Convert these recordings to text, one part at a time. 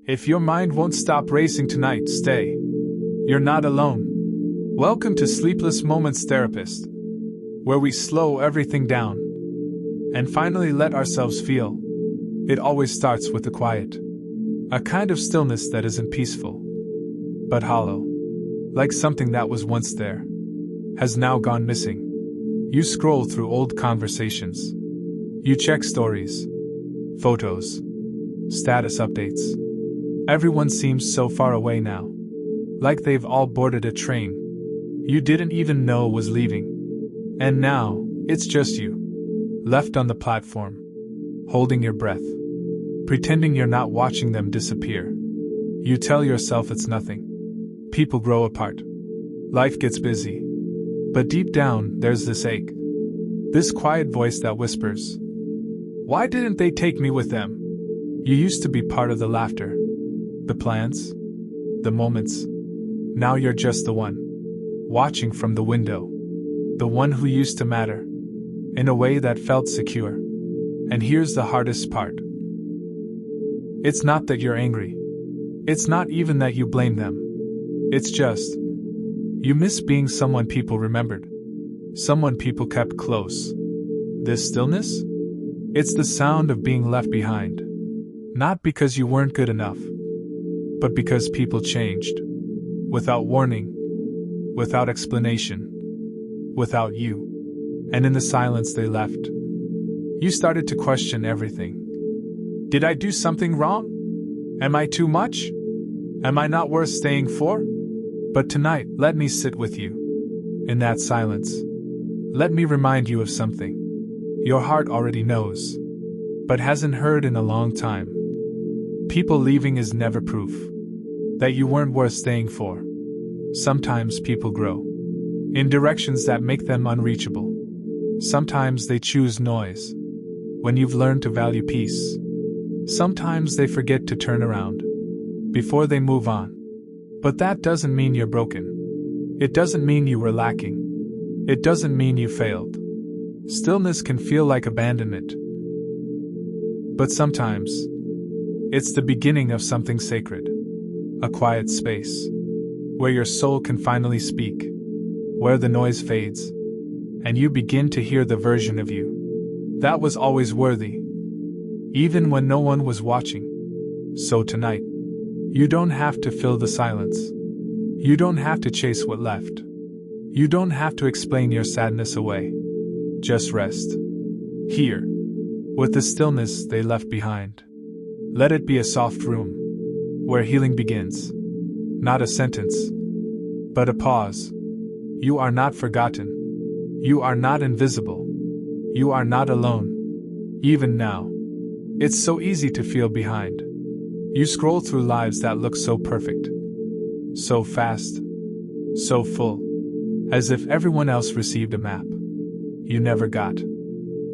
If your mind won't stop racing tonight, stay. You're not alone. Welcome to Sleepless Moments Therapist, where we slow everything down and finally let ourselves feel. It always starts with the quiet, a kind of stillness that isn't peaceful, but hollow, like something that was once there, has now gone missing. You scroll through old conversations. You check stories, photos, status updates. Everyone seems so far away now, like they've all boarded a train you didn't even know was leaving. And now, it's just you, left on the platform, holding your breath, pretending you're not watching them disappear. You tell yourself it's nothing. People grow apart. Life gets busy. But deep down, there's this ache. This quiet voice that whispers, "Why didn't they take me with them?" You used to be part of the laughter, the plans, the moments. Now you're just the one, watching from the window. The one who used to matter, in a way that felt secure. And here's the hardest part. It's not that you're angry. It's not even that you blame them. It's just, you miss being someone people remembered. Someone people kept close. This stillness? It's the sound of being left behind. Not because you weren't good enough, but because people changed. Without warning, without explanation, without you. And in the silence they left, you started to question everything. Did I do something wrong? Am I too much? Am I not worth staying for? But tonight, let me sit with you. In that silence, let me remind you of something your heart already knows, but hasn't heard in a long time. People leaving is never proof that you weren't worth staying for. Sometimes people grow in directions that make them unreachable. Sometimes they choose noise when you've learned to value peace. Sometimes they forget to turn around before they move on. But that doesn't mean you're broken. It doesn't mean you were lacking. It doesn't mean you failed. Stillness can feel like abandonment. But sometimes, it's the beginning of something sacred. A quiet space, where your soul can finally speak, where the noise fades, and you begin to hear the version of you that was always worthy, even when no one was watching. So tonight, you don't have to fill the silence. You don't have to chase what left. You don't have to explain your sadness away. Just rest. Here, with the stillness they left behind. Let it be a soft room, where healing begins. Not a sentence, but a pause. You are not forgotten. You are not invisible. You are not alone. Even now, it's so easy to feel behind. You scroll through lives that look so perfect, so fast, so full, as if everyone else received a map you never got.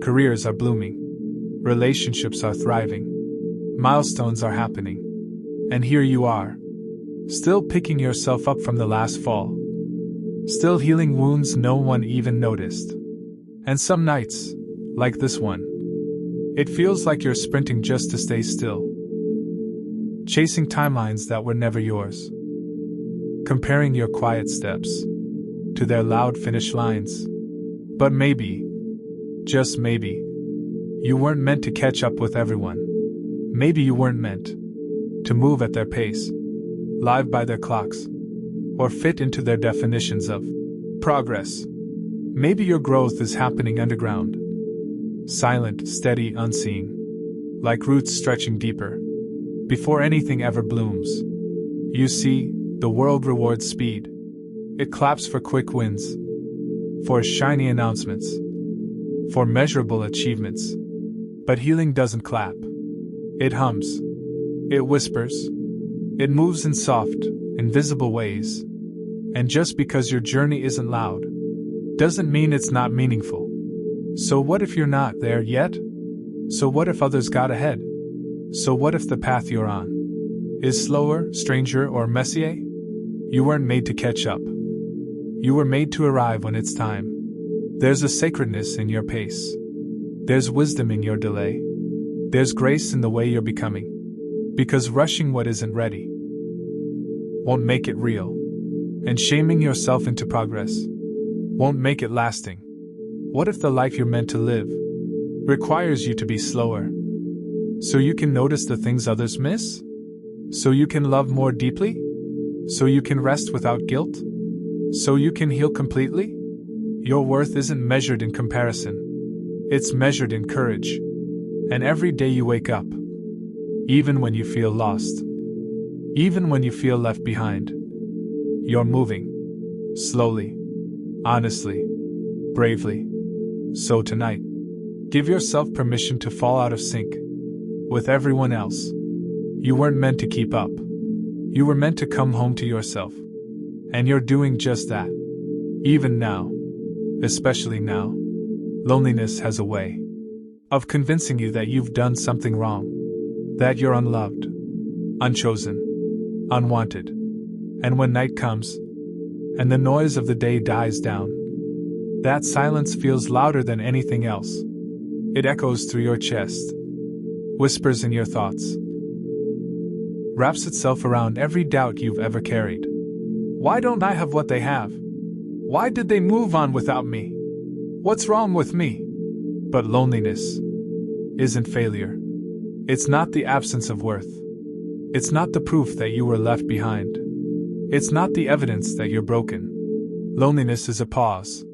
Careers are blooming, relationships are thriving, milestones are happening, and here you are, still picking yourself up from the last fall, still healing wounds no one even noticed. And some nights, like this one, it feels like you're sprinting just to stay still. Chasing timelines that were never yours. Comparing your quiet steps to their loud finish lines. But maybe, just maybe, you weren't meant to catch up with everyone. Maybe you weren't meant to move at their pace, live by their clocks, or fit into their definitions of progress. Maybe your growth is happening underground. Silent, steady, unseen. Like roots stretching deeper. Before anything ever blooms. You see, the world rewards speed. It claps for quick wins. For shiny announcements. For measurable achievements. But healing doesn't clap. It hums. It whispers. It moves in soft, invisible ways. And just because your journey isn't loud, doesn't mean it's not meaningful. So what if you're not there yet? So what if others got ahead? So what if the path you're on is slower, stranger, or messier? You weren't made to catch up. You were made to arrive when it's time. There's a sacredness in your pace. There's wisdom in your delay. There's grace in the way you're becoming. Because rushing what isn't ready won't make it real. And shaming yourself into progress won't make it lasting. What if the life you're meant to live requires you to be slower? So you can notice the things others miss? So you can love more deeply? So you can rest without guilt? So you can heal completely? Your worth isn't measured in comparison. It's measured in courage. And every day you wake up, even when you feel lost, even when you feel left behind, you're moving. Slowly. Honestly. Bravely. So tonight, give yourself permission to fall out of sync with everyone else. You weren't meant to keep up. You were meant to come home to yourself. And you're doing just that. Even now. Especially now. Loneliness has a way of convincing you that you've done something wrong. That you're unloved. Unchosen. Unwanted. And when night comes, and the noise of the day dies down, that silence feels louder than anything else. It echoes through your chest, whispers in your thoughts, wraps itself around every doubt you've ever carried. Why don't I have what they have? Why did they move on without me? What's wrong with me? But loneliness isn't failure. It's not the absence of worth. It's not the proof that you were left behind. It's not the evidence that you're broken. Loneliness is a pause.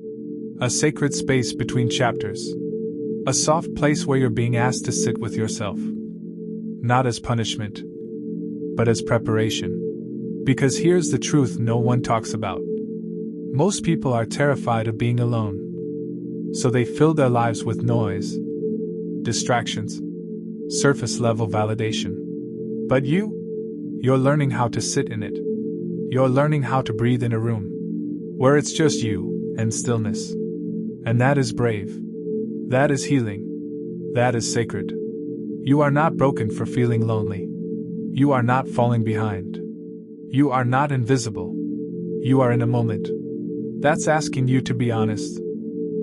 A sacred space between chapters. A soft place where you're being asked to sit with yourself. Not as punishment, but as preparation. Because here's the truth no one talks about. Most people are terrified of being alone. So they fill their lives with noise, distractions, surface-level validation. But you're learning how to sit in it. You're learning how to breathe in a room where it's just you and stillness. And that is brave. That is healing. That is sacred. You are not broken for feeling lonely. You are not falling behind. You are not invisible. You are in a moment. That's asking you to be honest,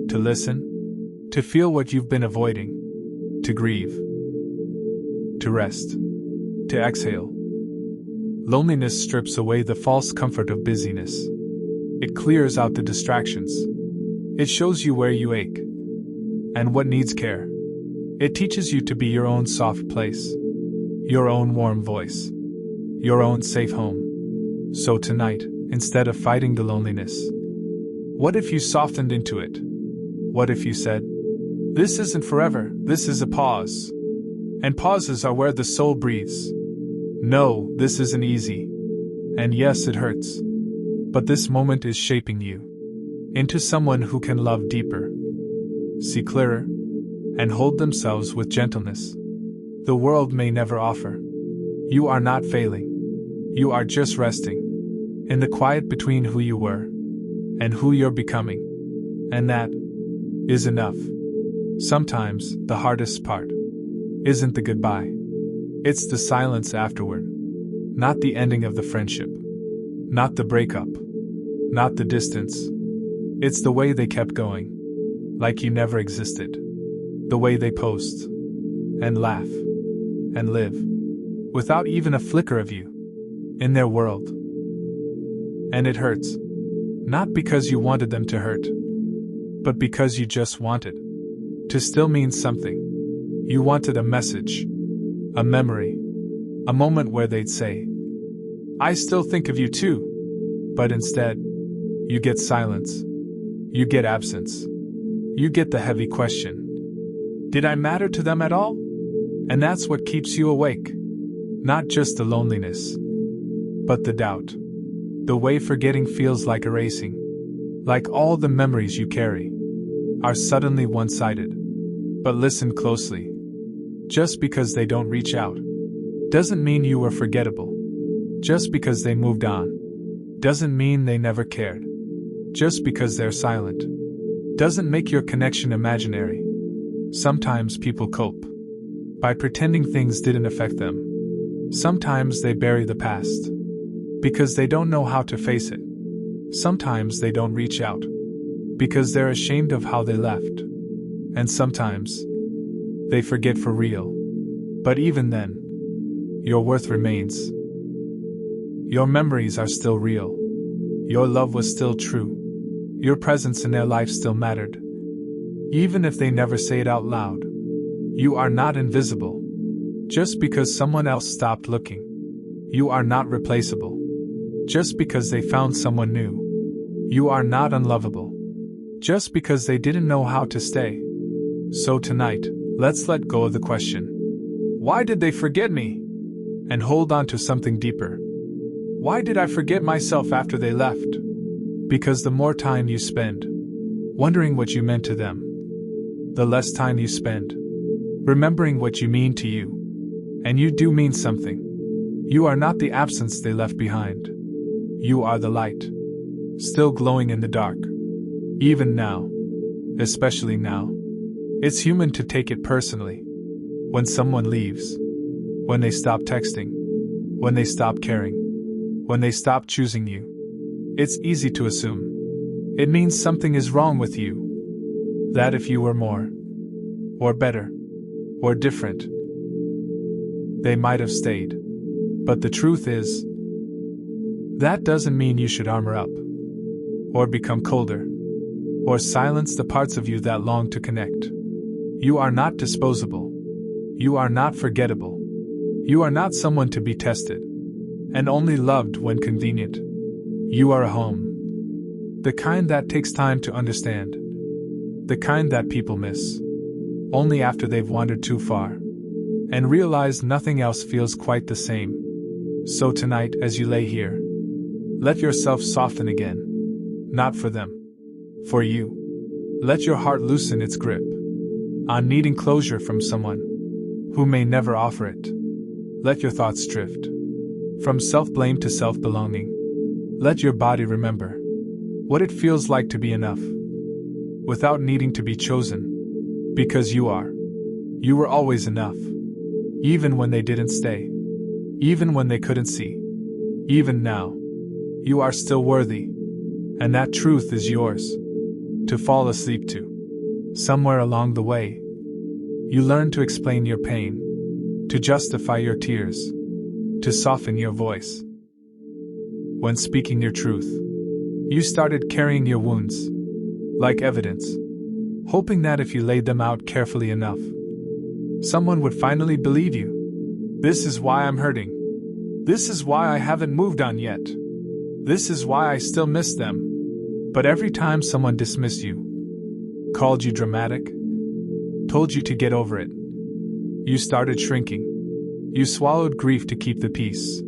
to listen, to feel what you've been avoiding, to grieve, to rest, to exhale. Loneliness strips away the false comfort of busyness. It clears out the distractions. It shows you where you ache and what needs care. It teaches you to be your own soft place, your own warm voice, your own safe home. So tonight, instead of fighting the loneliness, what if you softened into it? What if you said, "This isn't forever, this is a pause." And pauses are where the soul breathes. No, this isn't easy. And yes, it hurts. But this moment is shaping you into someone who can love deeper, see clearer, and hold themselves with gentleness the world may never offer. You are not failing. You are just resting in the quiet between who you were and who you're becoming. And that is enough. Sometimes the hardest part isn't the goodbye. It's the silence afterward. Not the ending of the friendship. Not the breakup. Not the distance. It's the way they kept going. Like you never existed. The way they post and laugh and live without even a flicker of you in their world. And it hurts. Not because you wanted them to hurt, but because you just wanted to still mean something. You wanted a message, a memory, a moment where they'd say, "I still think of you too." But instead, you get silence. You get absence. You get the heavy question. Did I matter to them at all? And that's what keeps you awake. Not just the loneliness, but the doubt. The way forgetting feels like erasing. Like all the memories you carry are suddenly one-sided. But listen closely. Just because they don't reach out doesn't mean you were forgettable. Just because they moved on doesn't mean they never cared. Just because they're silent doesn't make your connection imaginary. Sometimes people cope by pretending things didn't affect them. Sometimes they bury the past because they don't know how to face it. Sometimes they don't reach out because they're ashamed of how they left. And sometimes they forget for real. But even then, Your worth remains. Your memories are still real. Your love was still true. Your presence in their life still mattered. Even if they never say it out loud. You are not invisible. Just because someone else stopped looking. You are not replaceable. Just because they found someone new. You are not unlovable. Just because they didn't know how to stay. So tonight, let's let go of the question. Why did they forget me? And hold on to something deeper. Why did I forget myself after they left? Because the more time you spend wondering what you meant to them, the less time you spend remembering what you mean to you. And you do mean something. You are not the absence they left behind. You are the light, still glowing in the dark. Even now, especially now, it's human to take it personally. When someone leaves, when they stop texting, when they stop caring, when they stop choosing you, it's easy to assume it means something is wrong with you. That if you were more, or better, or different, they might have stayed. But the truth is, that doesn't mean you should armor up, or become colder, or silence the parts of you that long to connect. You are not disposable. You are not forgettable. You are not someone to be tested, and only loved when convenient. You are a home. The kind that takes time to understand. The kind that people miss only after they've wandered too far and realize nothing else feels quite the same. So tonight, as you lay here, let yourself soften again. Not for them. For you. Let your heart loosen its grip on needing closure from someone who may never offer it. Let your thoughts drift from self-blame to self-belonging. Let your body remember what it feels like to be enough without needing to be chosen. Because you are. You were always enough. Even when they didn't stay. Even when they couldn't see. Even now. You are still worthy. And that truth is yours to fall asleep to. Somewhere along the way, you learn to explain your pain, to justify your tears, to soften your voice. When speaking your truth, you started carrying your wounds like evidence, hoping that if you laid them out carefully enough, someone would finally believe you. This is why I'm hurting. This is why I haven't moved on yet. This is why I still miss them. But every time someone dismissed you, called you dramatic, told you to get over it, you started shrinking. You swallowed grief to keep the peace.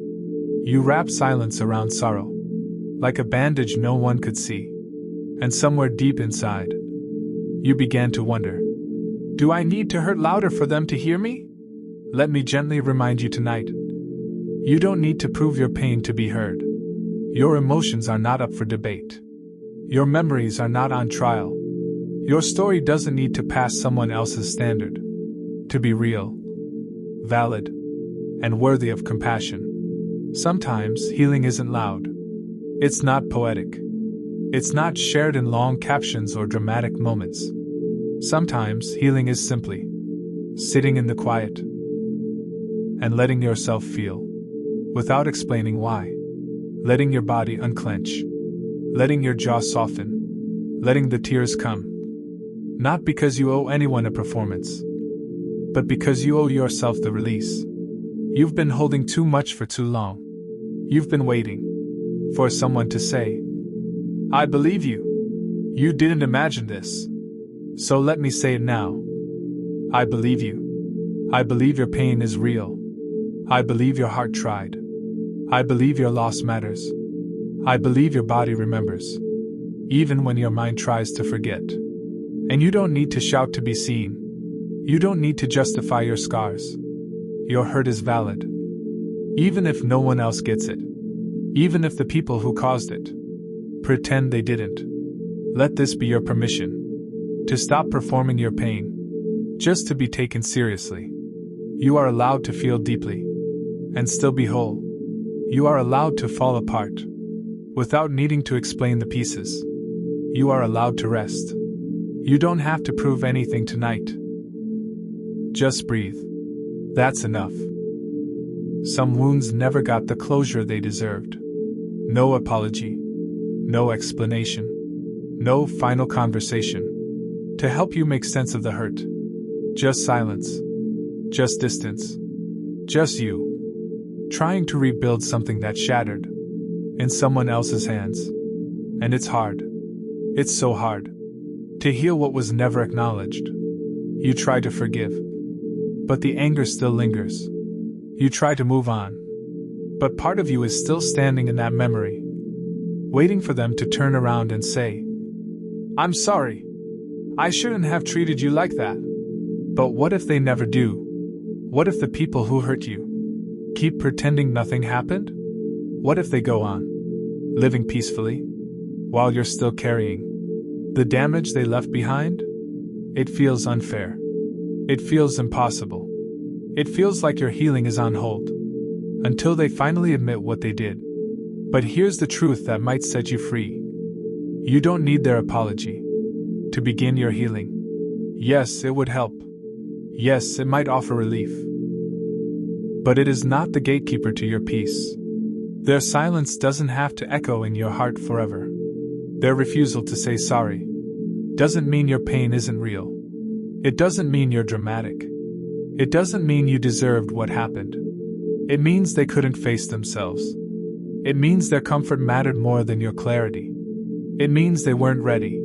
You wrapped silence around sorrow, like a bandage no one could see. And somewhere deep inside, you began to wonder, do I need to hurt louder for them to hear me? Let me gently remind you tonight. You don't need to prove your pain to be heard. Your emotions are not up for debate. Your memories are not on trial. Your story doesn't need to pass someone else's standard to be real, valid, and worthy of compassion. Sometimes healing isn't loud. It's not poetic. It's not shared in long captions or dramatic moments. Sometimes healing is simply sitting in the quiet and letting yourself feel without explaining why. Letting your body unclench. Letting your jaw soften. Letting the tears come. Not because you owe anyone a performance, but because you owe yourself the release. You've been holding too much for too long. You've been waiting for someone to say, I believe you. You didn't imagine this. So let me say it now. I believe you. I believe your pain is real. I believe your heart tried. I believe your loss matters. I believe your body remembers, even when your mind tries to forget. And you don't need to shout to be seen. You don't need to justify your scars. Your hurt is valid. Even if no one else gets it. Even if the people who caused it pretend they didn't. Let this be your permission to stop performing your pain, just to be taken seriously. You are allowed to feel deeply and still be whole. You are allowed to fall apart without needing to explain the pieces. You are allowed to rest. You don't have to prove anything tonight. Just breathe. That's enough. Some wounds never got the closure they deserved. No apology. No explanation. No final conversation to help you make sense of the hurt. Just silence. Just distance. Just you, trying to rebuild something that shattered in someone else's hands. And it's hard. It's so hard to heal what was never acknowledged. You try to forgive, but the anger still lingers. You try to move on, but part of you is still standing in that memory, waiting for them to turn around and say, "I'm sorry. I shouldn't have treated you like that." But what if they never do? What if the people who hurt you keep pretending nothing happened? What if they go on, living peacefully, while you're still carrying the damage they left behind? It feels unfair. It feels impossible. It feels like your healing is on hold until they finally admit what they did. But here's the truth that might set you free. You don't need their apology to begin your healing. Yes, it would help. Yes, it might offer relief. But it is not the gatekeeper to your peace. Their silence doesn't have to echo in your heart forever. Their refusal to say sorry doesn't mean your pain isn't real. It doesn't mean you're dramatic. It doesn't mean you deserved what happened. It means they couldn't face themselves. It means their comfort mattered more than your clarity. It means they weren't ready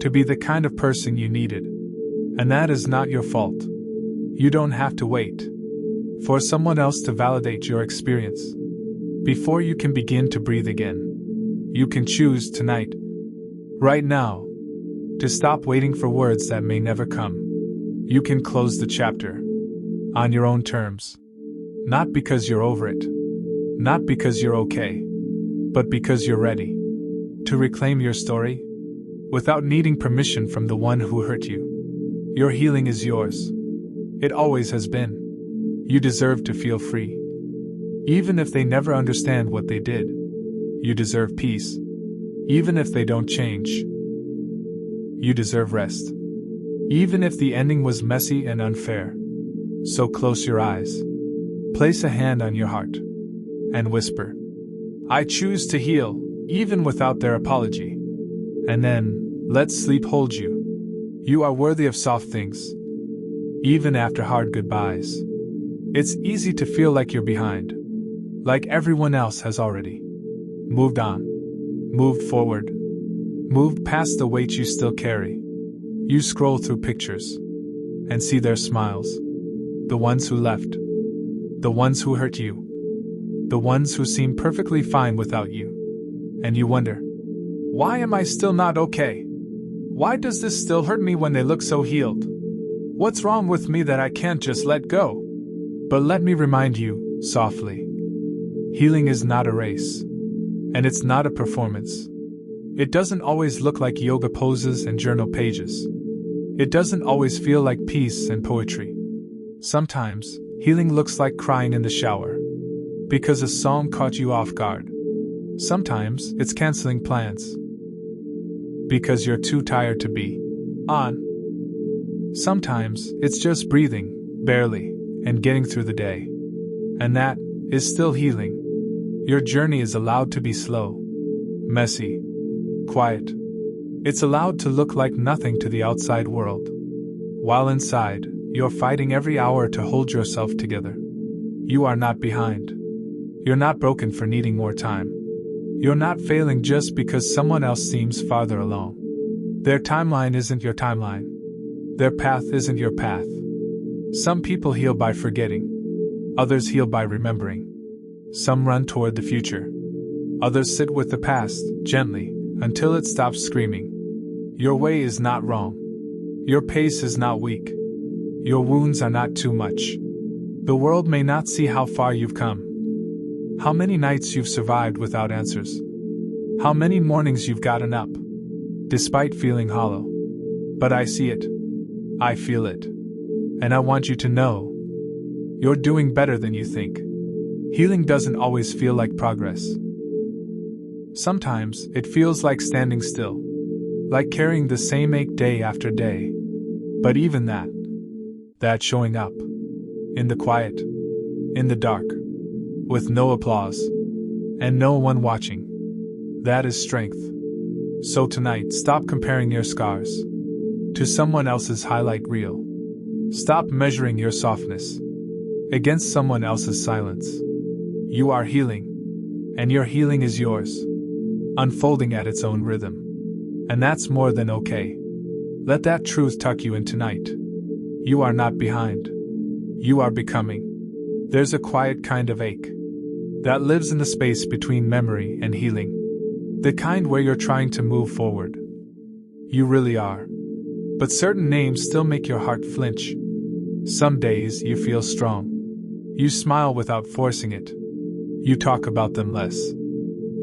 to be the kind of person you needed. And that is not your fault. You don't have to wait for someone else to validate your experience before you can begin to breathe again. You can choose tonight, right now, to stop waiting for words that may never come. You can close the chapter on your own terms. Not because you're over it. Not because you're okay. But because you're ready to reclaim your story without needing permission from the one who hurt you. Your healing is yours. It always has been. You deserve to feel free. Even if they never understand what they did. You deserve peace. Even if they don't change. You deserve rest. Even if the ending was messy and unfair. So close your eyes. Place a hand on your heart. And whisper, "I choose to heal, even without their apology." And then, let sleep hold you. You are worthy of soft things. Even after hard goodbyes. It's easy to feel like you're behind. Like everyone else has already moved on. Moved forward. Moved past the weight you still carry. You scroll through pictures and see their smiles. The ones who left. The ones who hurt you. The ones who seem perfectly fine without you. And you wonder, why am I still not okay? Why does this still hurt me when they look so healed? What's wrong with me that I can't just let go? But let me remind you, softly. Healing is not a race. And it's not a performance. It doesn't always look like yoga poses and journal pages. It doesn't always feel like peace and poetry. Sometimes, healing looks like crying in the shower because a song caught you off guard. Sometimes, it's canceling plans because you're too tired to be on. Sometimes, it's just breathing, barely, and getting through the day. And that is still healing. Your journey is allowed to be slow, messy, quiet. It's allowed to look like nothing to the outside world. While inside, you're fighting every hour to hold yourself together. You are not behind. You're not broken for needing more time. You're not failing just because someone else seems farther along. Their timeline isn't your timeline. Their path isn't your path. Some people heal by forgetting. Others heal by remembering. Some run toward the future. Others sit with the past, gently, until it stops screaming. Your way is not wrong. Your pace is not weak. Your wounds are not too much. The world may not see how far you've come. How many nights you've survived without answers. How many mornings you've gotten up, despite feeling hollow. But I see it. I feel it. And I want you to know, you're doing better than you think. Healing doesn't always feel like progress. Sometimes, it feels like standing still. Like carrying the same ache day after day. But even that showing up. In the quiet. In the dark. with no applause, and no one watching. That is strength. So tonight, stop comparing your scars to someone else's highlight reel. Stop measuring your softness against someone else's silence. You are healing, and your healing is yours, unfolding at its own rhythm. And that's more than okay. Let that truth tuck you in tonight. You are not behind. You are becoming. There's a quiet kind of ache that lives in the space between memory and healing. The kind where you're trying to move forward. You really are. But certain names still make your heart flinch. Some days you feel strong. You smile without forcing it. You talk about them less.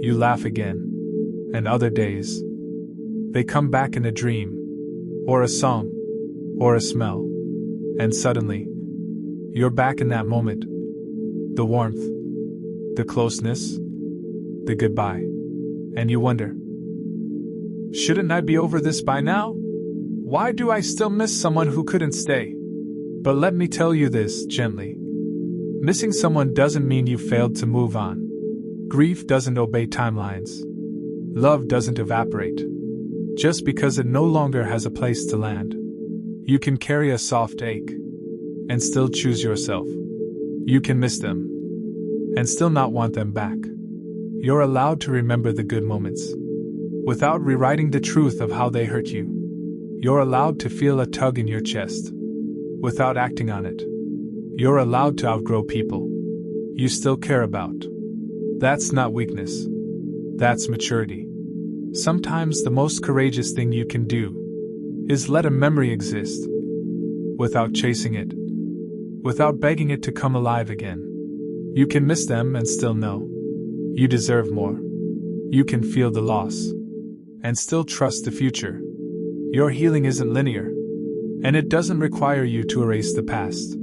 You laugh again. And other days, they come back in a dream, or a song, or a smell. And suddenly, you're back in that moment. The warmth, the closeness, the goodbye. And you wonder, shouldn't I be over this by now? Why do I still miss someone who couldn't stay? But let me tell you this gently. Missing someone doesn't mean you failed to move on. Grief doesn't obey timelines. Love doesn't evaporate just because it no longer has a place to land. You can carry a soft ache and still choose yourself. You can miss them and still not want them back. You're allowed to remember the good moments without rewriting the truth of how they hurt you. You're allowed to feel a tug in your chest without acting on it. You're allowed to outgrow people you still care about. That's not weakness. That's maturity. Sometimes the most courageous thing you can do is let a memory exist without chasing it, without begging it to come alive again. You can miss them and still know you deserve more. You can feel the loss and still trust the future. Your healing isn't linear, and it doesn't require you to erase the past,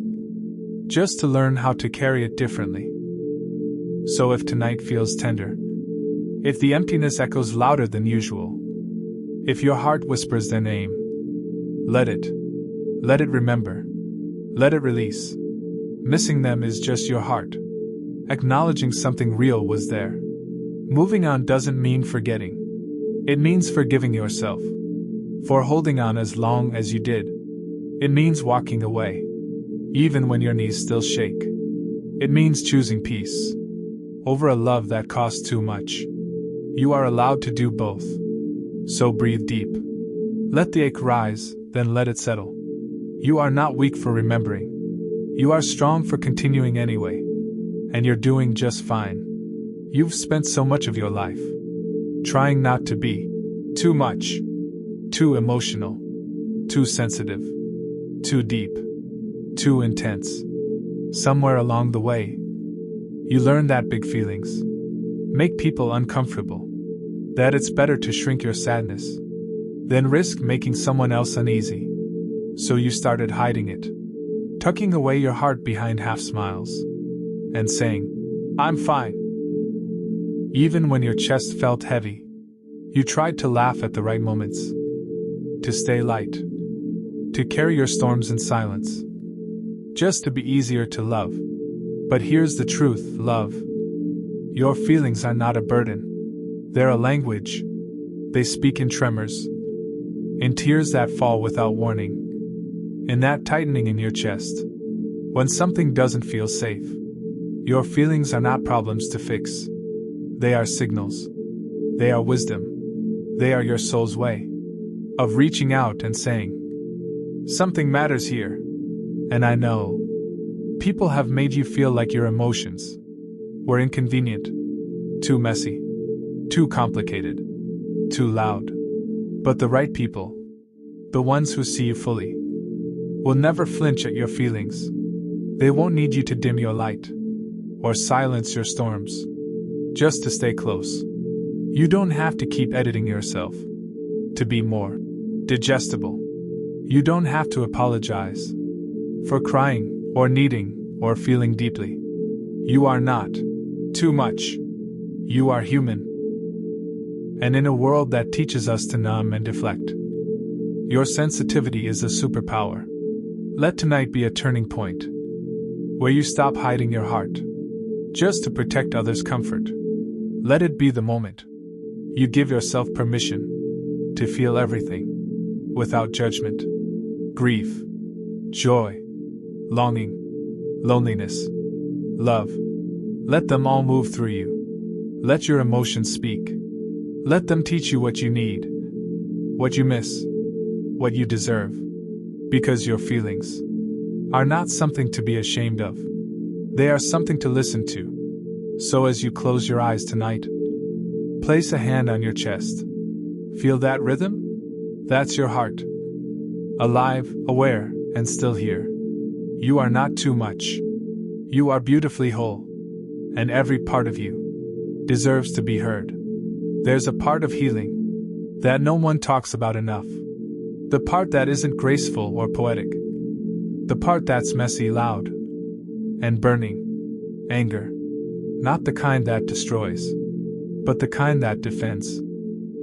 just to learn how to carry it differently. So if tonight feels tender, if the emptiness echoes louder than usual, if your heart whispers their name, let it remember, let it release. Missing them is just your heart acknowledging something real was there. Moving on doesn't mean forgetting. It means forgiving yourself for holding on as long as you did. It means walking away, even when your knees still shake. It means choosing peace over a love that costs too much. You are allowed to do both. So breathe deep. Let the ache rise, then let it settle. You are not weak for remembering. You are strong for continuing anyway. And you're doing just fine. You've spent so much of your life trying not to be too much, too emotional, too sensitive, too deep, too intense. Somewhere along the way, you learn that big feelings make people uncomfortable, that it's better to shrink your sadness than risk making someone else uneasy. So you started hiding it, tucking away your heart behind half smiles and saying, "I'm fine." Even when your chest felt heavy, you tried to laugh at the right moments, to stay light, to carry your storms in silence, just to be easier to love. But here's the truth, love. Your feelings are not a burden. They're a language. They speak in tremors, in tears that fall without warning, in that tightening in your chest. When something doesn't feel safe, your feelings are not problems to fix. They are signals. They are wisdom. They are your soul's way of reaching out and saying, "Something matters here." And I know people have made you feel like your emotions were inconvenient, too messy, too complicated, too loud. But the right people, the ones who see you fully, will never flinch at your feelings. They won't need you to dim your light or silence your storms just to stay close. You don't have to keep editing yourself to be more digestible. You don't have to apologize for crying or needing or feeling deeply. You are not too much. You are human. And in a world that teaches us to numb and deflect, your sensitivity is a superpower. Let tonight be a turning point where you stop hiding your heart just to protect others' comfort. Let it be the moment. You give yourself permission to feel everything, without judgment. Grief, joy, longing, loneliness, love. Let them all move through you. Let your emotions speak. Let them teach you what you need, what you miss, what you deserve. Because your feelings are not something to be ashamed of. They are something to listen to. So as you close your eyes tonight, place a hand on your chest. Feel that rhythm? That's your heart. Alive, aware, and still here. You are not too much. You are beautifully whole. And every part of you deserves to be heard. There's a part of healing that no one talks about enough. The part that isn't graceful or poetic. The part that's messy, loud, and burning. Anger. Not the kind that destroys, but the kind that defends.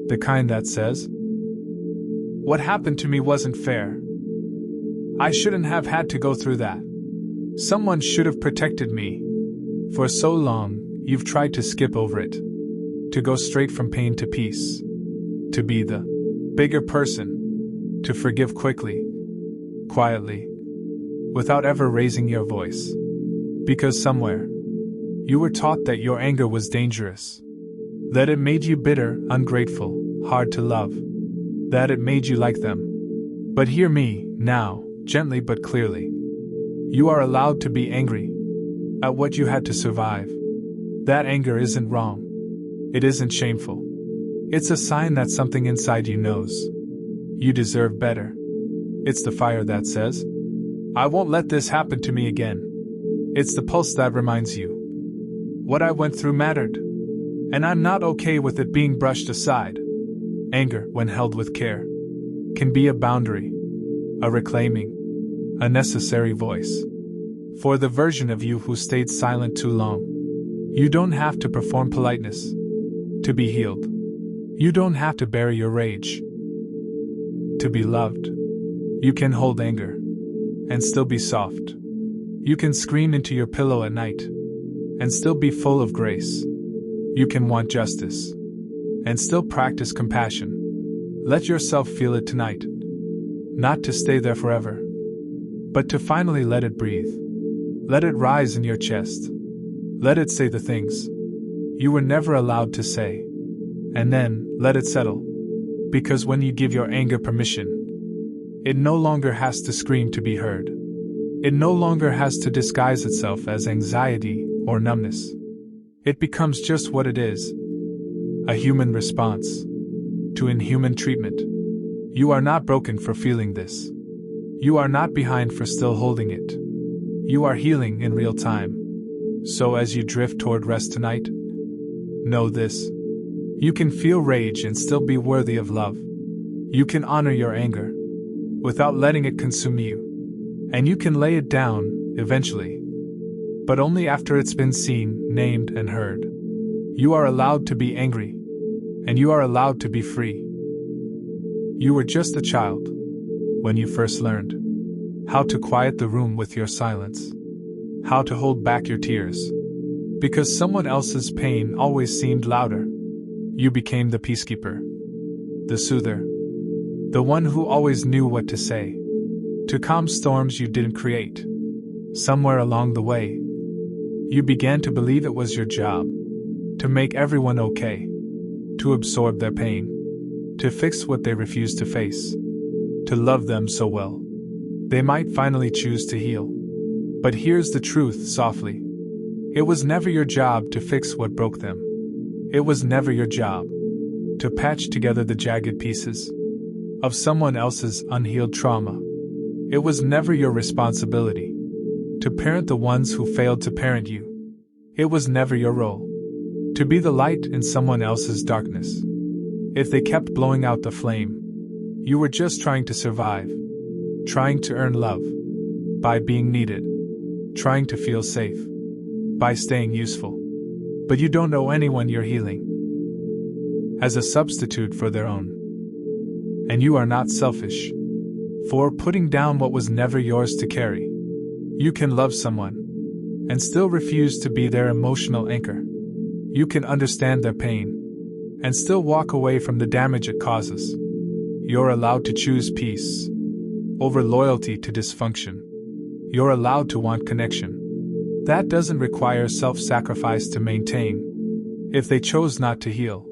The kind that says, "What happened to me wasn't fair. I shouldn't have had to go through that. Someone should have protected me." For so long, you've tried to skip over it. To go straight from pain to peace. To be the bigger person. To forgive quickly, quietly, without ever raising your voice. Because somewhere, you were taught that your anger was dangerous. That it made you bitter, ungrateful, hard to love. That it made you like them. But hear me, now, gently but clearly. You are allowed to be angry at what you had to survive. That anger isn't wrong. It isn't shameful. It's a sign that something inside you knows you deserve better. It's the fire that says, "I won't let this happen to me again." It's the pulse that reminds you, what I went through mattered, and I'm not okay with it being brushed aside. Anger, when held with care, can be a boundary, a reclaiming, a necessary voice. For the version of you who stayed silent too long, you don't have to perform politeness to be healed. You don't have to bury your rage to be loved. You can hold anger and still be soft. You can scream into your pillow at night and still be full of grace. You can want justice and still practice compassion. Let yourself feel it tonight. Not to stay there forever, but to finally let it breathe. Let it rise in your chest. Let it say the things you were never allowed to say. And then, let it settle. Because when you give your anger permission, it no longer has to scream to be heard. It no longer has to disguise itself as anxiety or numbness. It becomes just what it is. A human response to inhuman treatment. You are not broken for feeling this. You are not behind for still holding it. You are healing in real time. So as you drift toward rest tonight, know this. You can feel rage and still be worthy of love. You can honor your anger without letting it consume you. And you can lay it down, eventually. But only after it's been seen, named, and heard. You are allowed to be angry. And you are allowed to be free. You were just a child when you first learned how to quiet the room with your silence. How to hold back your tears. Because someone else's pain always seemed louder. You became the peacekeeper, the soother, the one who always knew what to say, to calm storms you didn't create. Somewhere along the way, you began to believe it was your job to make everyone okay, to absorb their pain, to fix what they refused to face, to love them so well they might finally choose to heal. But here's the truth softly. It was never your job to fix what broke them. It was never your job to patch together the jagged pieces of someone else's unhealed trauma. It was never your responsibility to parent the ones who failed to parent you. It was never your role to be the light in someone else's darkness. If they kept blowing out the flame, you were just trying to survive, trying to earn love by being needed, trying to feel safe by staying useful. But you don't owe anyone your healing as a substitute for their own. And you are not selfish for putting down what was never yours to carry. You can love someone and still refuse to be their emotional anchor. You can understand their pain and still walk away from the damage it causes. You're allowed to choose peace over loyalty to dysfunction. You're allowed to want connection. That doesn't require self-sacrifice to maintain. If they chose not to heal,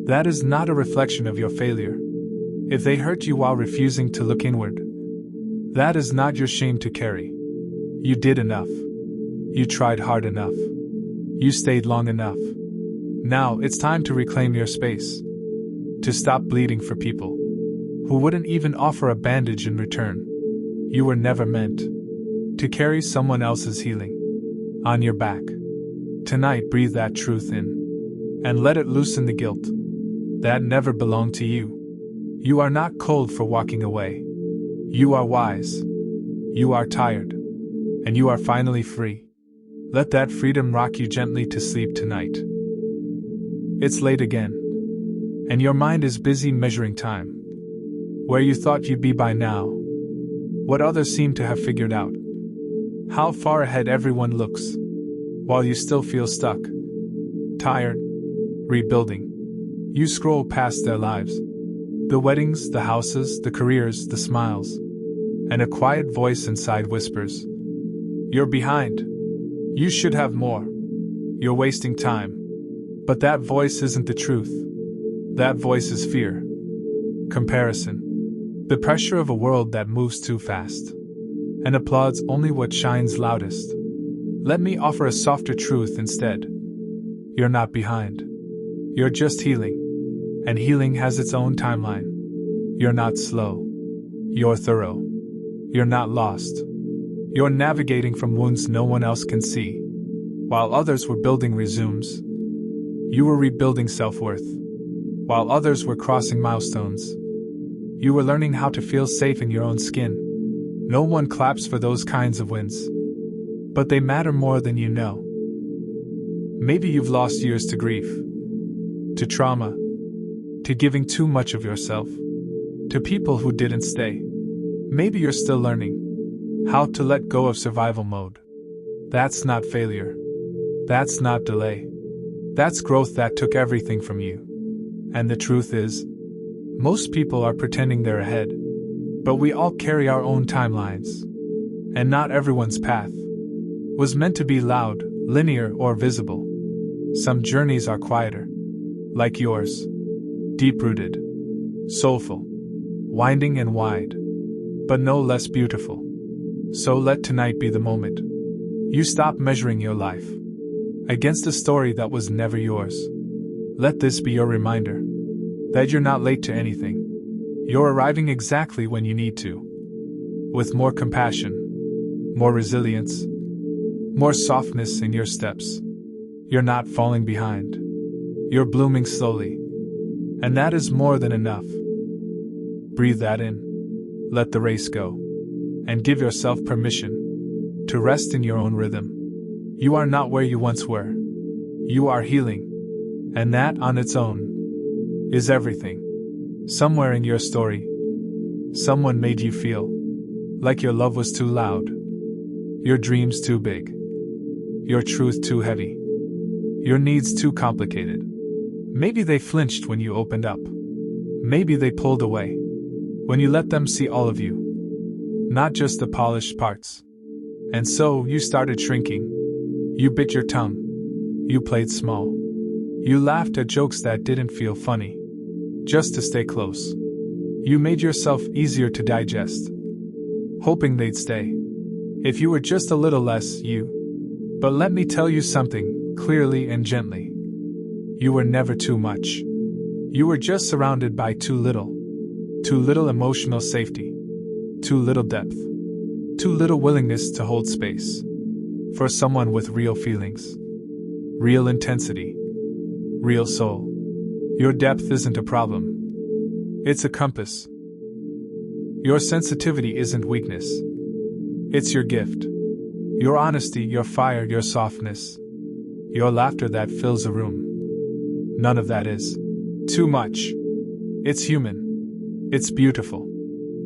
that is not a reflection of your failure. If they hurt you while refusing to look inward, that is not your shame to carry. You did enough. You tried hard enough. You stayed long enough. Now it's time to reclaim your space. To stop bleeding for people who wouldn't even offer a bandage in return. You were never meant to carry someone else's healing on your back. Tonight, breathe that truth in and let it loosen the guilt that never belonged to you. You are not cold for walking away. You are wise. You are tired. And you are finally free. Let that freedom rock you gently to sleep tonight. It's late again, and your mind is busy measuring time. Where you thought you'd be by now. What others seem to have figured out. How far ahead everyone looks, while you still feel stuck. Tired. Rebuilding. You scroll past their lives. The weddings, the houses, the careers, the smiles. And a quiet voice inside whispers, "You're behind. You should have more. You're wasting time." But that voice isn't the truth. That voice is fear. Comparison. The pressure of a world that moves too fast and applauds only what shines loudest. Let me offer a softer truth instead. You're not behind. You're just healing. And healing has its own timeline. You're not slow. You're thorough. You're not lost. You're navigating from wounds no one else can see. While others were building resumes, you were rebuilding self-worth. While others were crossing milestones, you were learning how to feel safe in your own skin. No one claps for those kinds of wins, but they matter more than you know. Maybe you've lost years to grief, to trauma, to giving too much of yourself, to people who didn't stay. Maybe you're still learning how to let go of survival mode. That's not failure. That's not delay. That's growth that took everything from you. And the truth is, most people are pretending they're ahead, but we all carry our own timelines. And not everyone's path was meant to be loud, linear, or visible. Some journeys are quieter, like yours, deep-rooted, soulful, winding and wide, but no less beautiful. So let tonight be the moment you stop measuring your life against a story that was never yours. Let this be your reminder that you're not late to anything. You're arriving exactly when you need to, with more compassion, more resilience, more softness in your steps. You're not falling behind. You're blooming slowly, and that is more than enough. Breathe that in. Let the race go, and give yourself permission to rest in your own rhythm. You are not where you once were. You are healing, and that on its own is everything. Somewhere in your story, someone made you feel like your love was too loud, your dreams too big, your truth too heavy, your needs too complicated. Maybe they flinched when you opened up. Maybe they pulled away when you let them see all of you, not just the polished parts. And so you started shrinking. You bit your tongue. You played small. You laughed at jokes that didn't feel funny, just to stay close. You made yourself easier to digest, hoping they'd stay if you were just a little less you. But let me tell you something clearly and gently. You were never too much. You were just surrounded by too little. Too little emotional safety. Too little depth. Too little willingness to hold space for someone with real feelings, real intensity, real soul. Your depth isn't a problem. It's a compass. Your sensitivity isn't weakness. It's your gift. Your honesty, your fire, your softness. Your laughter that fills a room. None of that is too much. It's human. It's beautiful.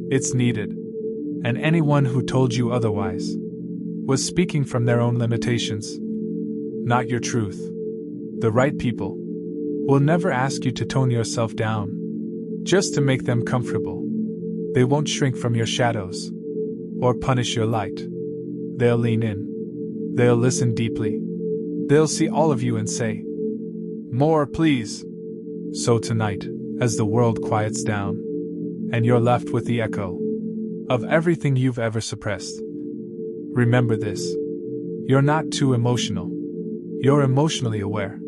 It's needed. And anyone who told you otherwise was speaking from their own limitations, not your truth. The right people will never ask you to tone yourself down just to make them comfortable. They won't shrink from your shadows or punish your light. They'll lean in. They'll listen deeply. They'll see all of you and say, "More, please." So tonight, as the world quiets down, and you're left with the echo of everything you've ever suppressed, remember this. You're not too emotional. You're emotionally aware.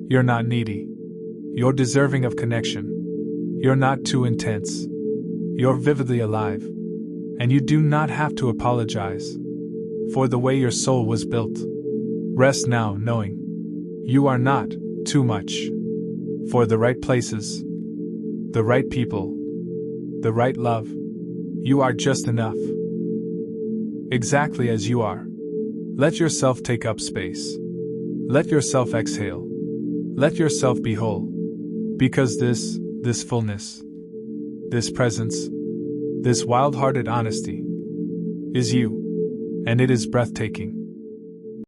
You're not needy. You're deserving of connection. You're not too intense. You're vividly alive. And you do not have to apologize for the way your soul was built. Rest now knowing you are not too much for the right places, the right people, the right love. You are just enough. Exactly as you are. Let yourself take up space. Let yourself exhale. Let yourself be whole. Because this fullness, this presence, this wild-hearted honesty is you. And it is breathtaking.